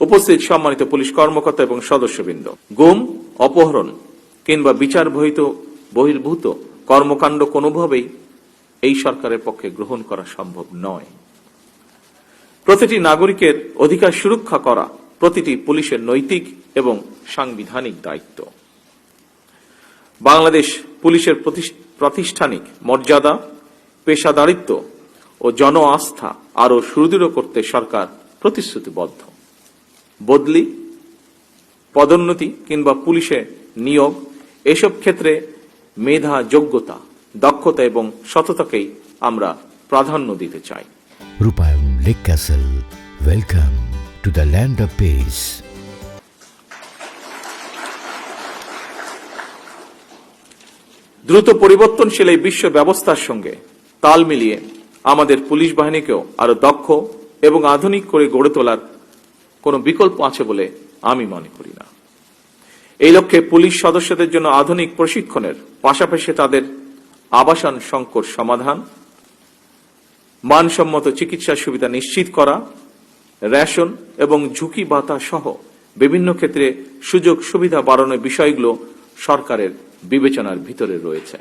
উপস্থিত সম্মানিত পুলিশ কর্মকর্তা এবং সদস্যবৃন্দ, গুম, অপহরণ কিংবা বিচার বহির্ভূত কর্মকাণ্ড কোনোভাবেই এই সরকারের পক্ষে গ্রহণ করা সম্ভব নয়। প্রতিটি নাগরিকের অধিকার সুরক্ষা করা প্রতিটি পুলিশের নৈতিক এবং সাংবিধানিক দায়িত্ব। বাংলাদেশ পুলিশের প্রাতিষ্ঠানিক মর্যাদা, পেশাদারিত্ব ও জন আস্থা আরও সুদৃঢ় করতে সরকার প্রতিশ্রুতিবদ্ধ। বদলি, পদোন্নতি কিংবা পুলিশে নিয়োগ এসব ক্ষেত্রে মেধা, যোগ্যতা, দক্ষতা এবং সততাকেই আমরা প্রাধান্য দিতে চাই। রূপায়ণ lake castle, welcome to the land of piece. দ্রুত পরিবর্তনশীল এই বিশ্ব ব্যবস্থার সঙ্গে তাল মিলিয়ে আমাদের পুলিশ বাহিনীকেও আরো দক্ষ এবং আধুনিক করে গড়ে তোলার কোনো বিকল্প আছে বলে আমি মনে করি না। এই লক্ষ্যে পুলিশ সদস্যদের জন্য আধুনিক প্রশিক্ষণের পাশাপাশি তাদের আবাসন সংকট সমাধান, মানসম্মত চিকিৎসা সুবিধা নিশ্চিত করা, রেশন এবং ঝুঁকি ভাতা সহ বিভিন্ন ক্ষেত্রে সুযোগ সুবিধা বাড়ানোর বিষয়গুলো সরকারের বিবেচনার ভিতরে রয়েছে।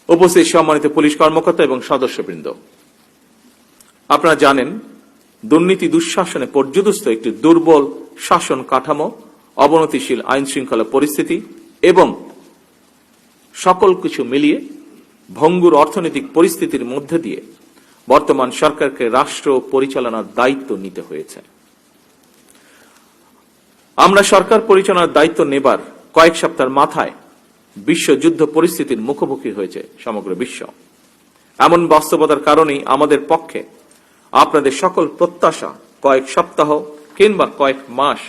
উপস্থিত সম্মানিত পুলিশ কর্মকর্তা এবং সদস্যবৃন্দ, আপনারা জানেন দুর্নীতি দুঃশাসনে পর্যুদস্ত একটি দুর্বল শাসন কাঠামো, অবনতিশীল আইন শৃঙ্খলা পরিস্থিতি এবং সকল কিছু মিলিয়ে ভঙ্গুর অর্থনৈতিক পরিস্থিতির মধ্যে দিয়ে বর্তমান সরকারকে রাষ্ট্র পরিচালনার দায়িত্ব নিতে হয়েছে। আমরা সরকার পরিচালনার দায়িত্ব নেবার কয়েক সপ্তাহের মাথায় বিশ্বযুদ্ধ পরিস্থিতির মুখোমুখি হয়েছে সমগ্র বিশ্ব। এমন বাস্তবতার কারণেই আমাদের পক্ষে আপনাদের সকল প্রত্যাশা কয়েক সপ্তাহ কিংবা কয়েক মাস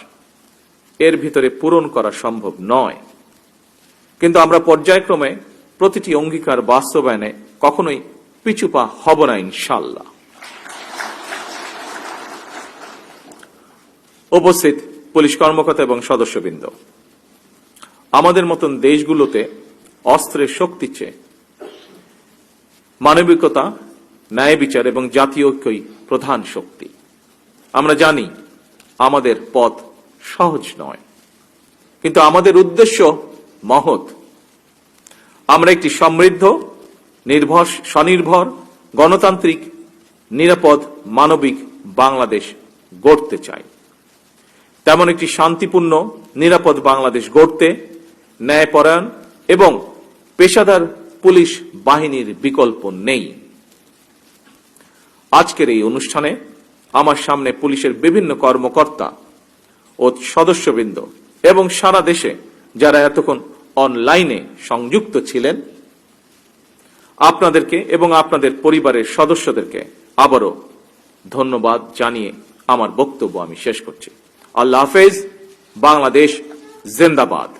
এর ভিতরে পূরণ করা সম্ভব নয়, কিন্তু আমরা পর্যায়ক্রমে প্রতিটি অঙ্গীকার বাস্তবায়নে কখনোই পিছুপা হব না ইনশাআল্লাহ। উপস্থিত পুলিশ কর্মকর্তা এবং সদস্যবৃন্দ, আমাদের মতন দেশগুলোতে অস্ত্রের শক্তি চেয়ে মানবিকতা, ন্যায় বিচার এবং জাতীয় ঐক্যই প্রধান শক্তি। আমরা জানি আমাদের পথ সহজ নয়, কিন্তু আমাদের উদ্দেশ্য মহৎ। আমরা একটি সমৃদ্ধ, স্বনির্ভর, গণতান্ত্রিক, নিরাপদ, মানবিক বাংলাদেশ গড়তে চাই। তেমন একটি শান্তিপূর্ণ, নিরাপদ বাংলাদেশ গড়তে ন্যায়পরায়ণ এবং পেশাদার পুলিশ বাহিনীর বিকল্প নেই। আজকের এই অনুষ্ঠানে আমার সামনে পুলিশের বিভিন্ন কর্মকর্তা ও সদস্যবৃন্দ এবং সারা দেশে যারা এতক্ষণ অনলাইনে সংযুক্ত ছিলেন, আপনাদেরকে এবং আপনাদের পরিবারের সদস্যদেরকে আবারও ধন্যবাদ জানিয়ে আমার বক্তব্য আমি শেষ করছি। আল্লাহ হাফেজ। বাংলাদেশ জিন্দাবাদ।